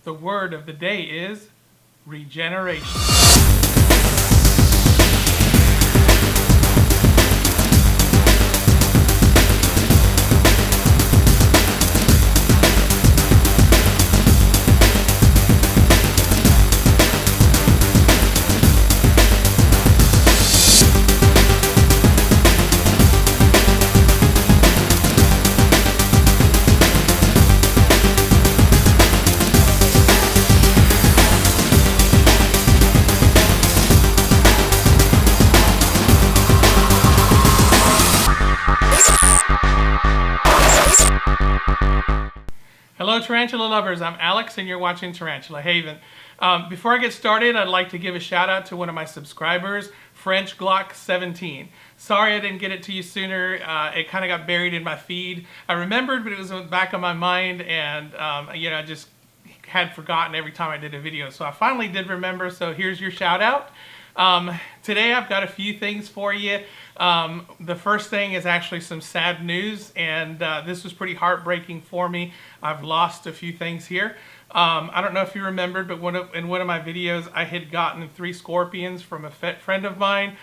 The word of the day is regeneration. Hello tarantula lovers, I'm Alex and you're watching Tarantula Haven. Before I get started, I'd like to give a shout out to one of my subscribers, French Glock 17. Sorry I didn't get it to you sooner, it kind of got buried in my feed. I remembered, but it was in the back of my mind, and I just had forgotten every time I did a video. So I finally did remember, so here's your shout out. Today I've got a few things for you. The first thing is actually some sad news, and this was pretty heartbreaking for me. I've lost a few things here. I don't know if you remembered, but in one of my videos I had gotten 3 scorpions from a friend of mine.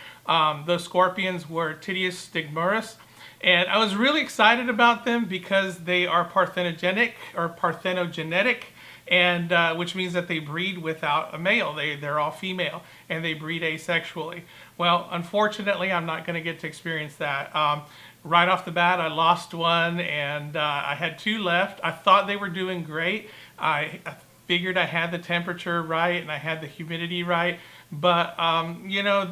Those scorpions were Titius stigmurus, and I was really excited about them because they are parthenogenetic, and which means that they breed without a male. They're all female, and they breed asexually. Well, unfortunately, I'm not going to get to experience that. Right off the bat, I lost one, and I had 2 left. I thought they were doing great. I figured I had the temperature right, and I had the humidity right, but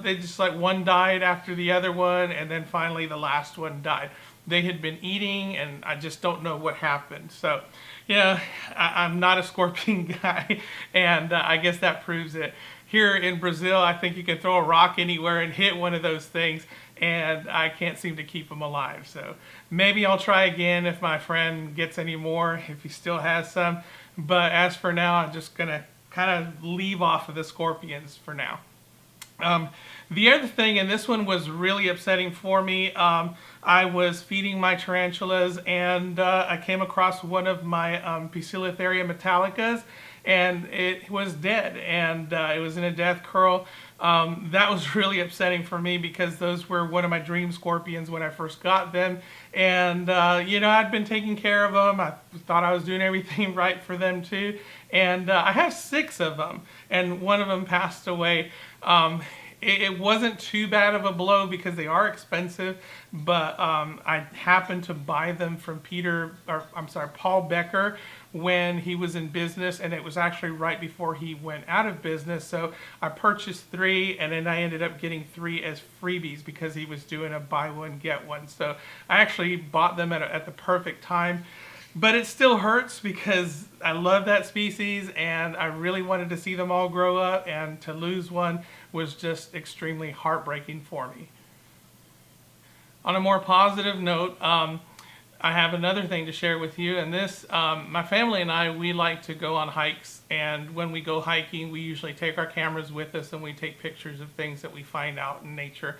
they just like one died after the other one, and then finally the last one died. They had been eating, and I just don't know what happened. So, I'm not a scorpion guy, and I guess that proves it. Here in Brazil, I think you can throw a rock anywhere and hit one of those things, and I can't seem to keep them alive. So maybe I'll try again if my friend gets any more, if he still has some. But as for now, I'm just going to kind of leave off of the scorpions for now. The other thing, and this one was really upsetting for me, I was feeding my tarantulas, and I came across one of my Poecilotheria Metallicas, and it was dead, and it was in a death curl. That was really upsetting for me because those were one of my dream scorpions when I first got them, and I'd been taking care of them. I thought I was doing everything right for them too, and I have 6 of them, and one of them passed away. It wasn't too bad of a blow because they are expensive, but I happened to buy them from Paul Becker when he was in business, and it was actually right before he went out of business. So I purchased 3, and then I ended up getting 3 as freebies because he was doing a buy one get one. So I actually bought them at the perfect time. But it still hurts because I love that species, and I really wanted to see them all grow up, and to lose one was just extremely heartbreaking for me. On a more positive note, I have another thing to share with you, and this, my family and I, we like to go on hikes, and when we go hiking, we usually take our cameras with us, and we take pictures of things that we find out in nature,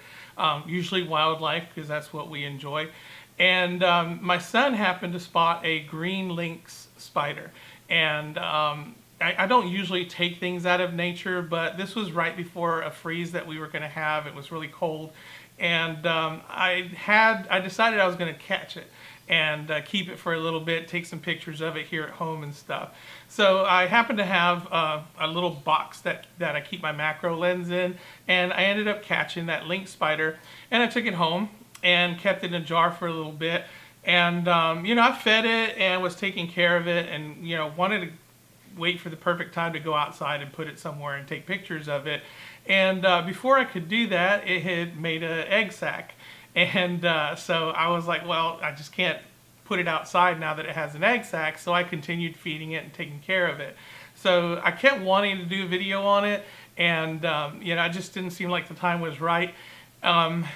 usually wildlife, because that's what we enjoy. And my son happened to spot a green lynx spider, and I don't usually take things out of nature, but this was right before a freeze that we were going to have. It was really cold, and I decided I was going to catch it and keep it for a little bit, take some pictures of it here at home and stuff. So I happened to have a little box that I keep my macro lens in, and I ended up catching that lynx spider, and I took it home and kept it in a jar for a little bit, and I fed it and was taking care of it, and wanted to wait for the perfect time to go outside and put it somewhere and take pictures of it. And before I could do that, it had made an egg sac, and so I was like, well, I just can't put it outside now that it has an egg sac. So I continued feeding it and taking care of it. So I kept wanting to do a video on it, and I just didn't seem like the time was right.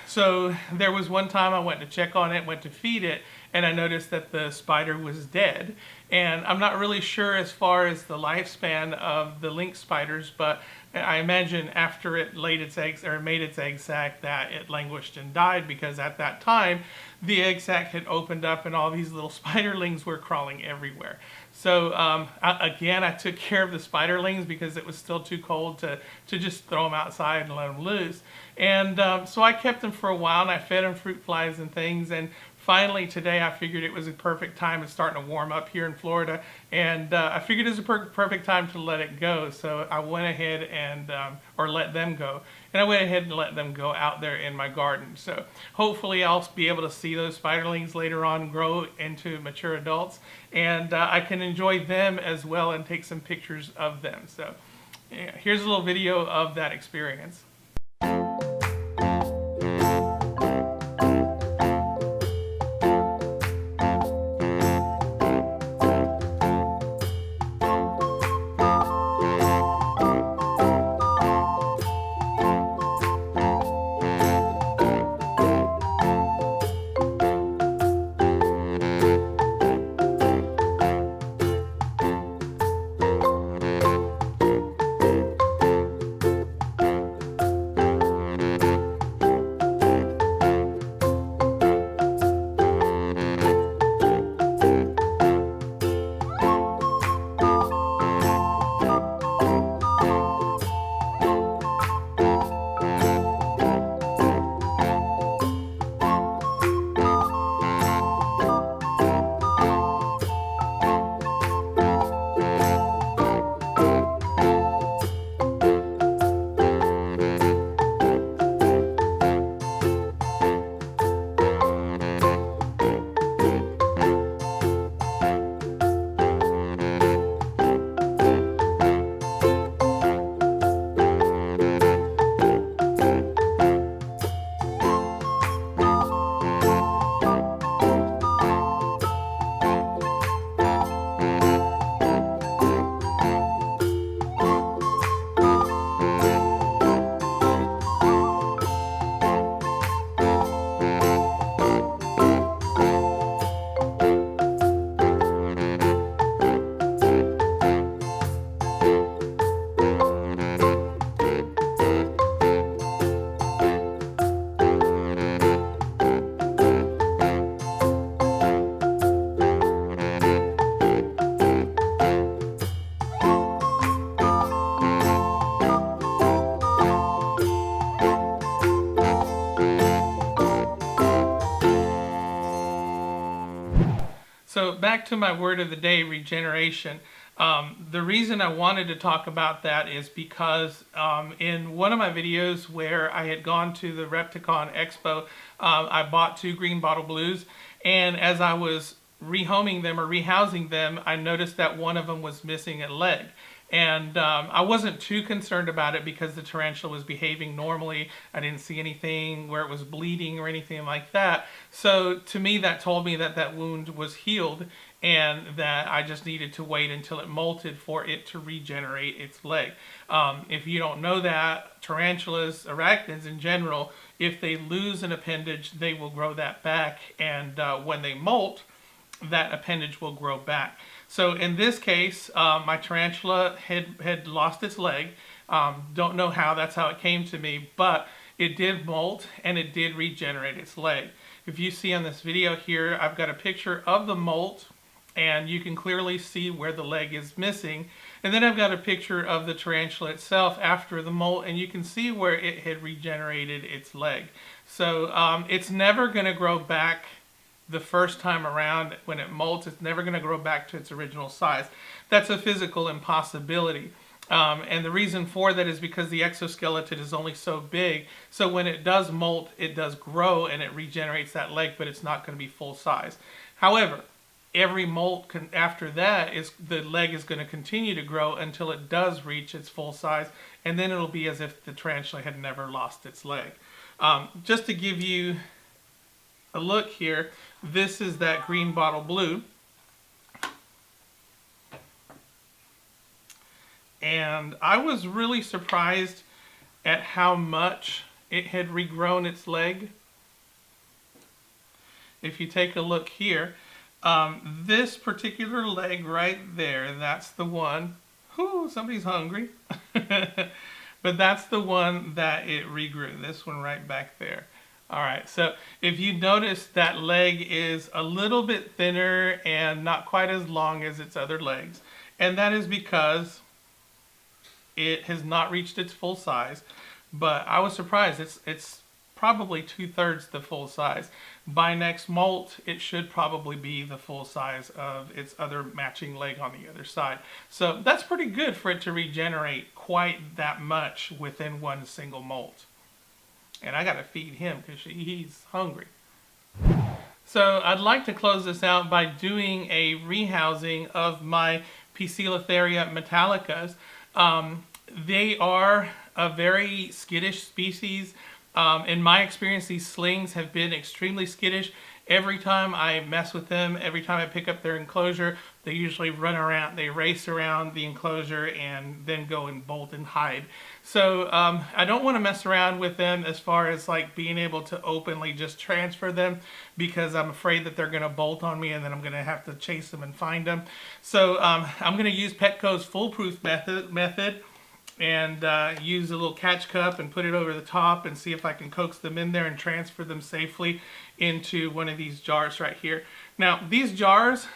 So there was one time I went to check on it, went to feed it, and I noticed that the spider was dead. And I'm not really sure as far as the lifespan of the lynx spiders, but I imagine after it laid its eggs or made its egg sac that it languished and died, because at that time the egg sac had opened up and all these little spiderlings were crawling everywhere. So again, I took care of the spiderlings because it was still too cold to just throw them outside and let them loose. And so I kept them for a while, and I fed them fruit flies and things. And finally today, I figured it was a perfect time. It's starting to warm up here in Florida, and I figured it was a perfect time to let it go. So I went ahead and, or let them go. And I went ahead and let them go out there in my garden. So hopefully I'll be able to see those spiderlings later on grow into mature adults. And I can enjoy them as well and take some pictures of them. So yeah, here's a little video of that experience. So back to my word of the day, regeneration. The reason I wanted to talk about that is because in one of my videos where I had gone to the Repticon Expo, I bought 2 green bottle blues, and as I was rehoming them or rehousing them, I noticed that one of them was missing a leg. And I wasn't too concerned about it because the tarantula was behaving normally. I didn't see anything where it was bleeding or anything like that. So to me, that told me that that wound was healed and that I just needed to wait until it molted for it to regenerate its leg. If you don't know that, tarantulas, arachnids in general, if they lose an appendage, they will grow that back. And when they molt, that appendage will grow back. So in this case, my tarantula had lost its leg. Don't know how, that's how it came to me, but it did molt and it did regenerate its leg. If you see on this video here, I've got a picture of the molt and you can clearly see where the leg is missing. And then I've got a picture of the tarantula itself after the molt, and you can see where it had regenerated its leg. So it's never going to grow back the first time around. When it molts, it's never going to grow back to its original size. That's a physical impossibility. And the reason for that is because the exoskeleton is only so big. So when it does molt, it does grow and it regenerates that leg, but it's not going to be full size. However, every molt after that, the leg is going to continue to grow until it does reach its full size, and then it'll be as if the tarantula had never lost its leg. Just to give you a look here, this is that green bottle blue. And I was really surprised at how much it had regrown its leg. If you take a look here, this particular leg right there, that's the one. Whew, somebody's hungry. But that's the one that it regrew, this one right back there. All right, so if you notice that leg is a little bit thinner and not quite as long as its other legs, and that is because it has not reached its full size. But I was surprised. It's probably 2/3 the full size. By next molt, it should probably be the full size of its other matching leg on the other side. So that's pretty good for it to regenerate quite that much within one single molt. And I got to feed him because he's hungry. So I'd like to close this out by doing a rehousing of my Poecilotheria Metallicas. They are a very skittish species. In my experience, these slings have been extremely skittish. Every time I mess with them, every time I pick up their enclosure, they usually run around, they race around the enclosure and then go and bolt and hide. So I don't want to mess around with them as far as like being able to openly just transfer them, because I'm afraid that they're going to bolt on me and then I'm going to have to chase them and find them. So I'm going to use Petco's foolproof method and use a little catch cup and put it over the top and see if I can coax them in there and transfer them safely into one of these jars right here. Now, these jars,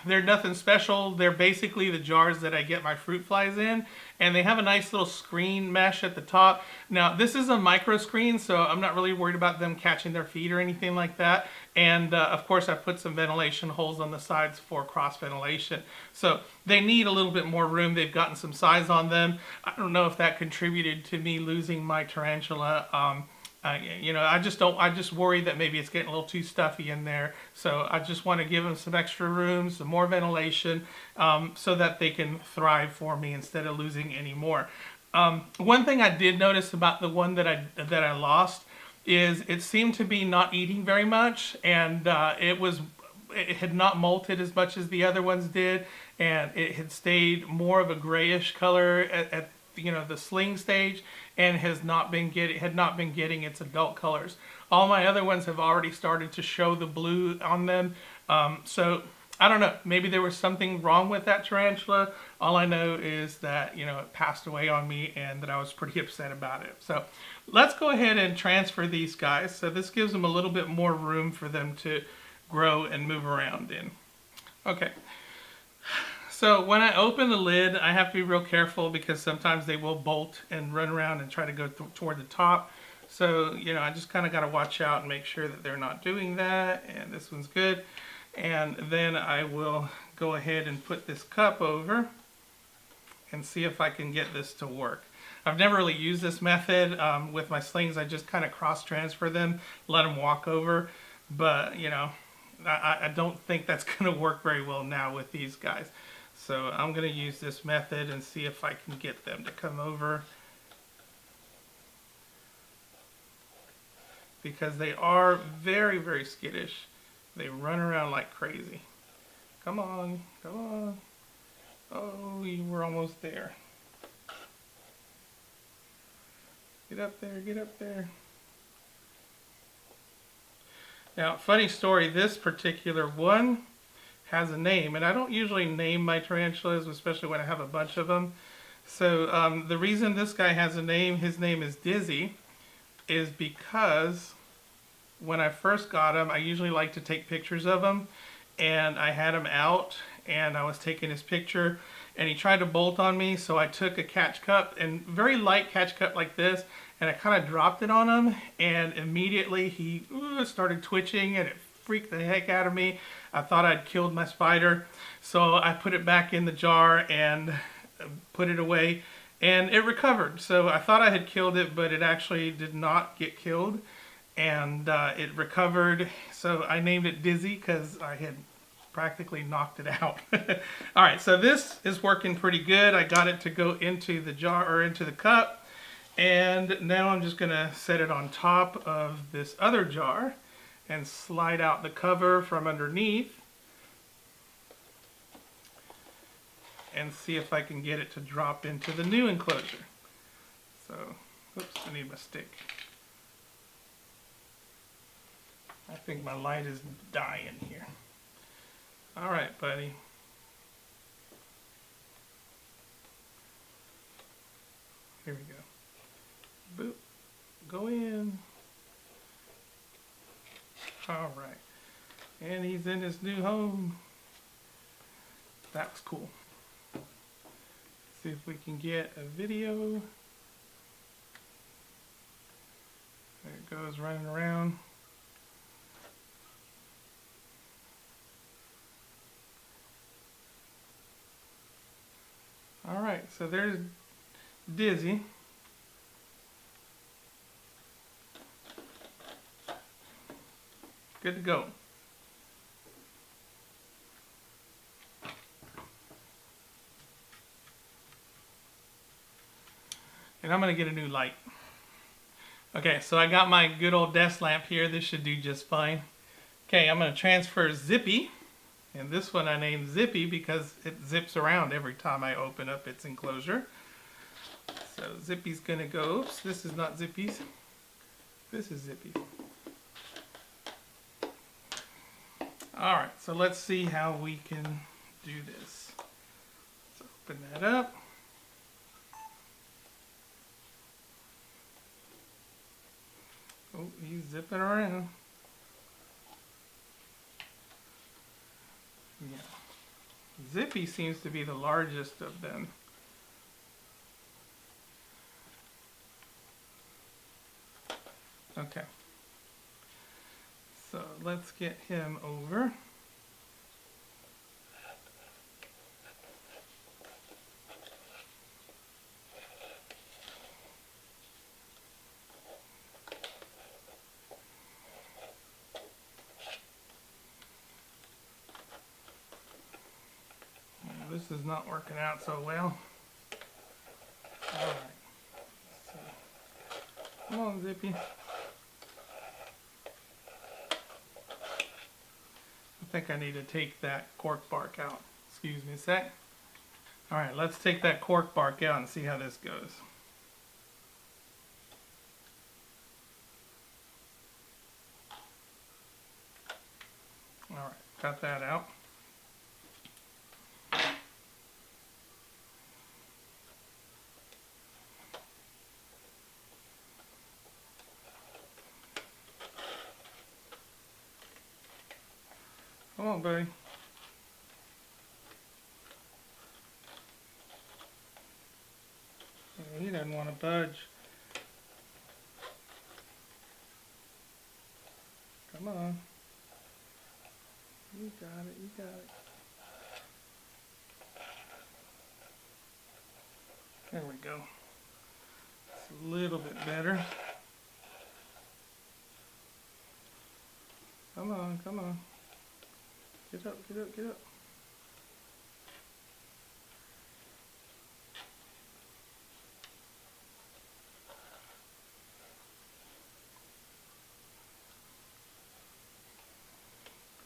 they're nothing special. They're basically the jars that I get my fruit flies in, and they have a nice little screen mesh at the top. Now, this is a micro screen, so I'm not really worried about them catching their feet or anything like that. And of course, I put some ventilation holes on the sides for cross ventilation. So they need a little bit more room. They've gotten some size on them. I don't know if that contributed to me losing my tarantula. I just worry that maybe it's getting a little too stuffy in there. So I just want to give them some extra room, some more ventilation, so that they can thrive for me instead of losing any more. One thing I did notice about the one that I lost is it seemed to be not eating very much, and it had not molted as much as the other ones did, and it had stayed more of a grayish color at the sling stage, and had not been getting its adult colors. All my other ones have already started to show the blue on them. So I don't know, maybe there was something wrong with that tarantula. All I know is that it passed away on me and that I was pretty upset about it. So let's go ahead and transfer these guys. So this gives them a little bit more room for them to grow and move around in. Okay. So when I open the lid, I have to be real careful because sometimes they will bolt and run around and try to go toward the top. So, I just kind of got to watch out and make sure that they're not doing that. And this one's good. And then I will go ahead and put this cup over and see if I can get this to work. I've never really used this method with my slings. I just kind of cross transfer them, let them walk over. But, I don't think that's going to work very well now with these guys. So I'm going to use this method and see if I can get them to come over, because they are very, very skittish. They run around like crazy. Come on, come on. Oh, you were almost there. Get up there, get up there. Now, funny story, this particular one has a name, and I don't usually name my tarantulas, especially when I have a bunch of them. So the reason this guy has a name, his name is Dizzy, is because when I first got him, I usually like to take pictures of him, and I had him out, and I was taking his picture, and he tried to bolt on me, so I took a catch cup, and very light catch cup like this, and I kind of dropped it on him, and immediately he started twitching, and it freaked the heck out of me. I thought I'd killed my spider, so I put it back in the jar and put it away, and it recovered. So I thought I had killed it, but it actually did not get killed, and it recovered. So I named it Dizzy because I had practically knocked it out. All right, so this is working pretty good. I got it to go into the jar, or into the cup, and now I'm just gonna set it on top of this other jar and slide out the cover from underneath and see if I can get it to drop into the new enclosure. So, oops, I need my stick. I think my light is dying here. All right, buddy. Here we go. Boop. Go in. All right. And he's in his new home. That was cool. See if we can get a video. There it goes, running around. All right, so there's Dizzy. Good to go. And I'm going to get a new light. Okay, so I got my good old desk lamp here. This should do just fine. Okay, I'm going to transfer Zippy. And this one I named Zippy because it zips around every time I open up its enclosure. So Zippy's going to go. Oops, this is not Zippy's. This is Zippy's. Alright, so let's see how we can do this. Let's open that up. Oh, he's zipping around. Yeah. Zippy seems to be the largest of them. Okay. So let's get him over. This is not working out so well. Alright. So, come on, Zippy. I think I need to take that cork bark out. Excuse me a sec. Alright, let's take that cork bark out and see how this goes. Alright, got that out. Come on, buddy. He doesn't want to budge. Come on. You got it, you got it. There we go. It's a little bit better. Come on, come on. Get up, get up, get up.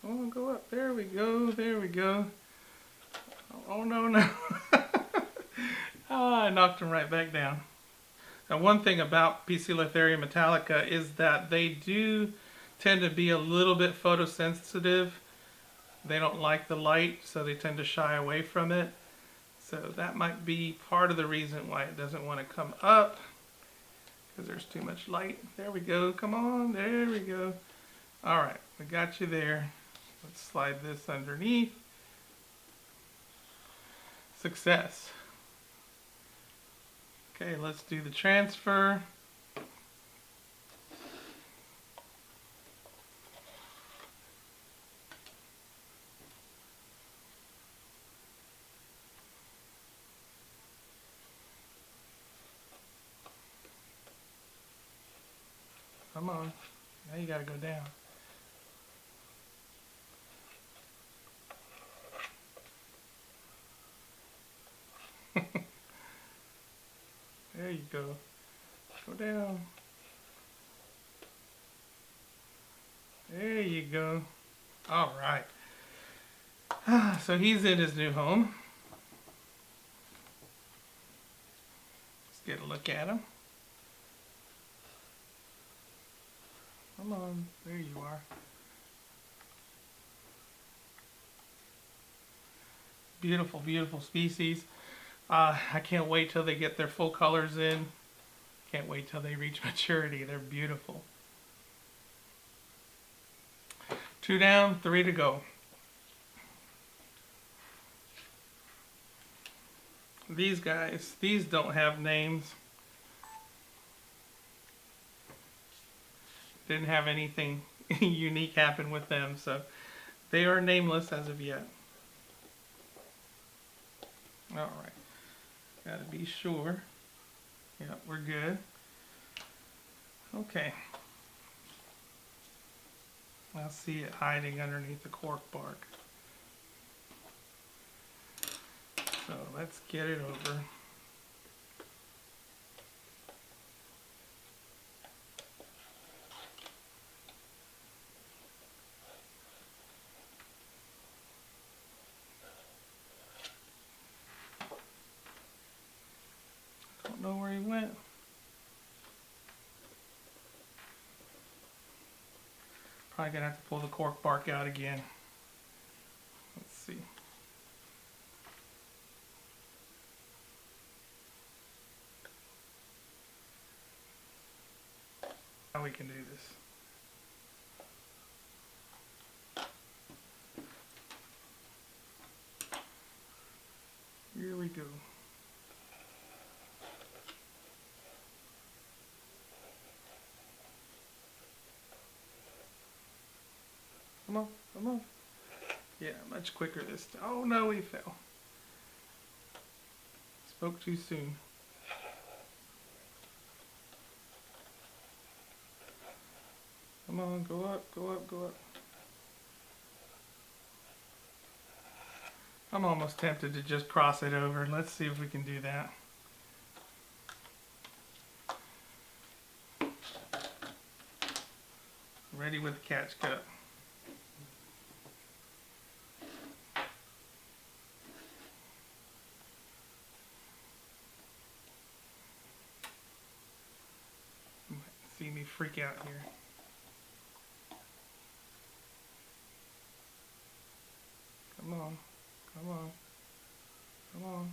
Come on, go up. There we go, there we go. Oh, no, no. I knocked him right back down. Now, one thing about Poecilotheria Metallica is that they do tend to be a little bit photosensitive. They don't like the light, so they tend to shy away from it. So that might be part of the reason why it doesn't want to come up, because there's too much light. There we go. Come on. There we go. All right. We got you there. Let's slide this underneath. Success. Okay, let's do the transfer. Come on. Now you gotta go down. There you go. Go down. There you go. All right. So he's in his new home. Let's get a look at him. Come on. There you are. Beautiful, beautiful species. I can't wait till they get their full colors in. Can't wait till they reach maturity. They're beautiful. 2 down, 3 to go. These guys, these don't have names. Didn't have anything unique happen with them, so they are nameless as of yet. Alright, gotta be sure. Yep, we're good. Okay. I see it hiding underneath the cork bark. So let's get it over. Don't know where he went. Probably gonna have to pull the cork bark out again. Let's see. How we can do this. Here we go. Come on, come on. Yeah, much quicker this time. Oh no, he fell. Spoke too soon. Come on, go up, go up, go up. I'm almost tempted to just cross it over. Let's see if we can do that. Ready with the catch cup. You might see me freak out here. Come on, come on, come on.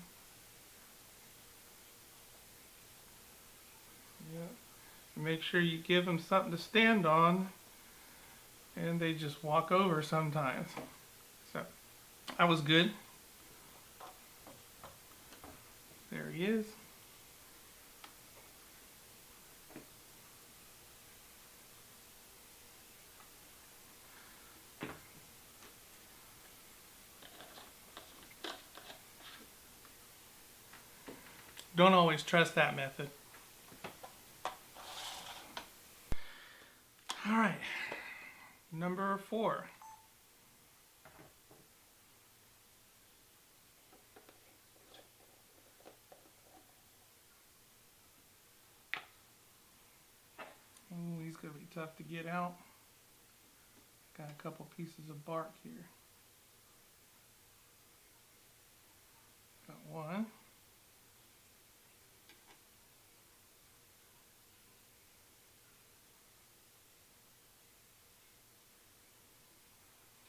Yep. Make sure you give them something to stand on, and they just walk over sometimes. So, that was good. There he is. Don't always trust that method. All right, number 4. Oh, he's gonna be tough to get out. Got a couple pieces of bark here. Got one.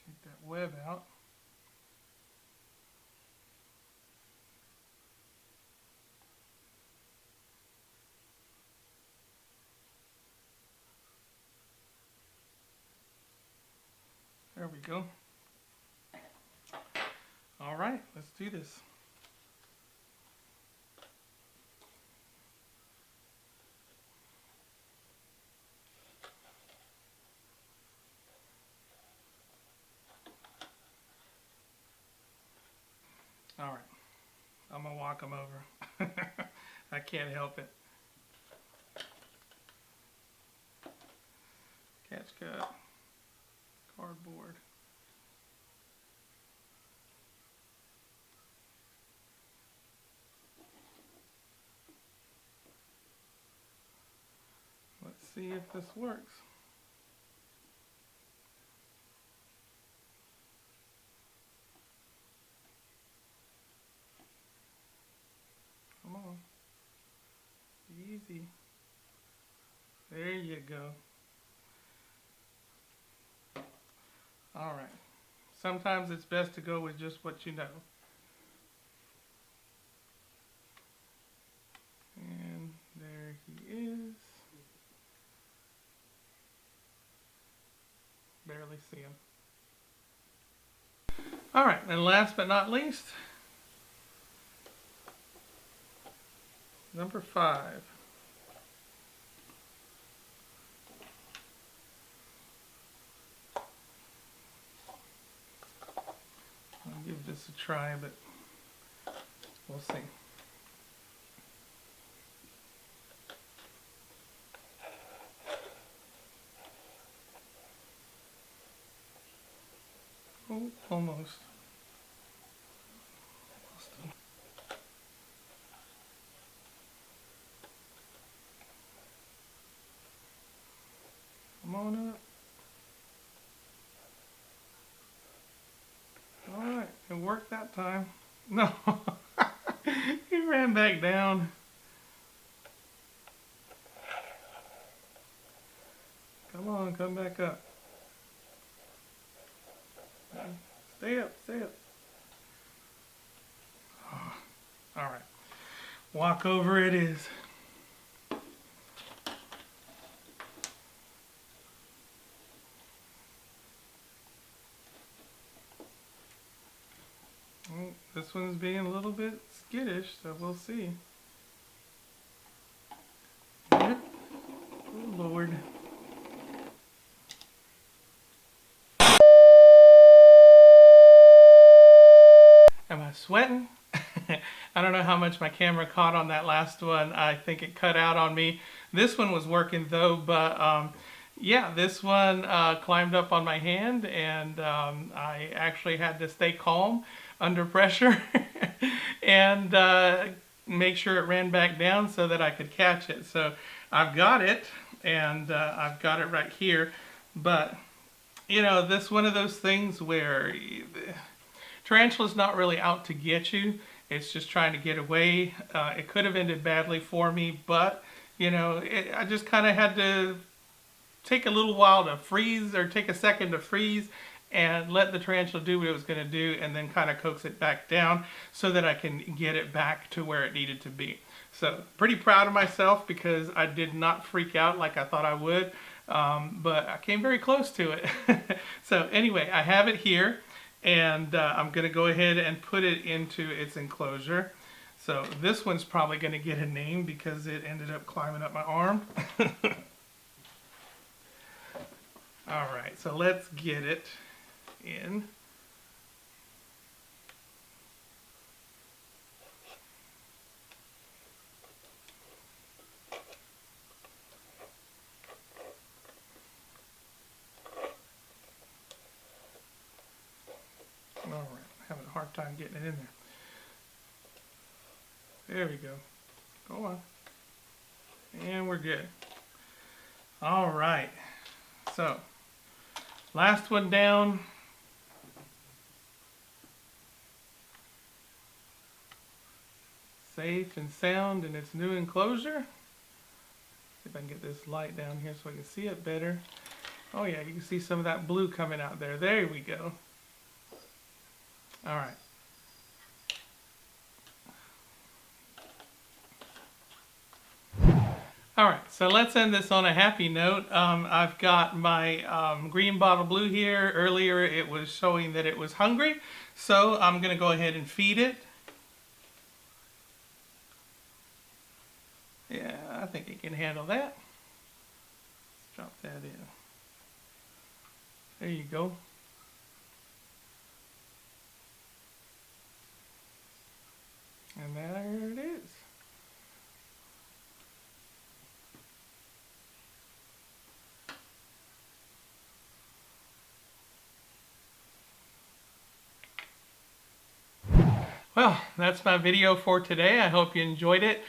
Take that web out. There we go. All right, let's do this. All right, I'm gonna walk them over. I can't help it. Catch cup, cardboard. Let's see if this works. Come on. Easy. There you go. All right. Sometimes it's best to go with just what you know. And there he is. Barely see him. All right, and last but not least, number 5. I'll give this a try, but we'll see. Oh, almost. Come on up. Alright, it worked that time. No, he ran back down. Come on, come back up. Stay up, stay up. Oh, alright, walk over it is. Well, this one's being a little bit skittish, so we'll see. Yep. Oh, Lord. Am I sweating? I don't know how much my camera caught on that last one. I think it cut out on me. This one was working though, but yeah, this one climbed up on my hand, and I actually had to stay calm under pressure and make sure it ran back down so that I could catch it. So I've got it, and I've got it right here. But you know, this one of those things where tarantula's not really out to get you. It's just trying to get away. It could have ended badly for me, but you know, I just kind of had to take a little while to freeze, or take a second to freeze and let the tarantula do what it was going to do, and then kind of coax it back down so that I can get it back to where it needed to be. So pretty proud of myself because I did not freak out like I thought I would, but I came very close to it. So anyway, I have it here, and I'm going to go ahead and put it into its enclosure. So this one's probably going to get a name because it ended up climbing up my arm. All right, so let's get it in. All right, having a hard time getting it in there. There we go. Go on. And we're good. All right. So, last one down. Safe and sound in its new enclosure. See if I can get this light down here so I can see it better. Oh yeah, you can see some of that blue coming out there. There we go. All right. All right, so let's end this on a happy note. I've got my green bottle blue here. Earlier it was showing that it was hungry, so I'm going to go ahead and feed it. Yeah, I think it can handle that. Drop that in. There you go. And there it is. Well, that's my video for today. I hope you enjoyed it.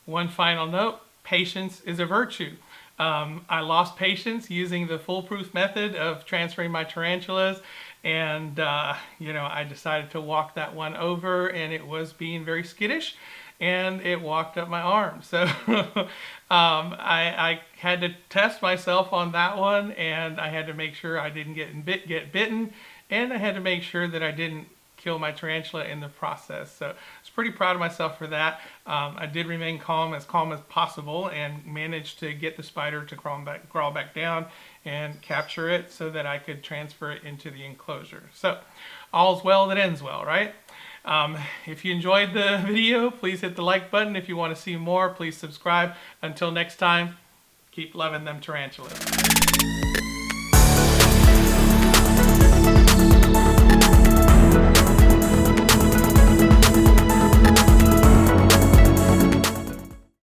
One final note, patience is a virtue. I lost patience using the foolproof method of transferring my tarantulas, and you know, I decided to walk that one over, and it was being very skittish, and it walked up my arm. So I had to test myself on that one, and I had to make sure I didn't get bitten, and I had to make sure that I didn't kill my tarantula in the process. So I was pretty proud of myself for that. I did remain calm as possible and managed to get the spider to crawl back down and capture it so that I could transfer it into the enclosure. So all's well that ends well, right? If you enjoyed the video, please hit the like button. If you want to see more, please subscribe. Until next time, keep loving them tarantulas.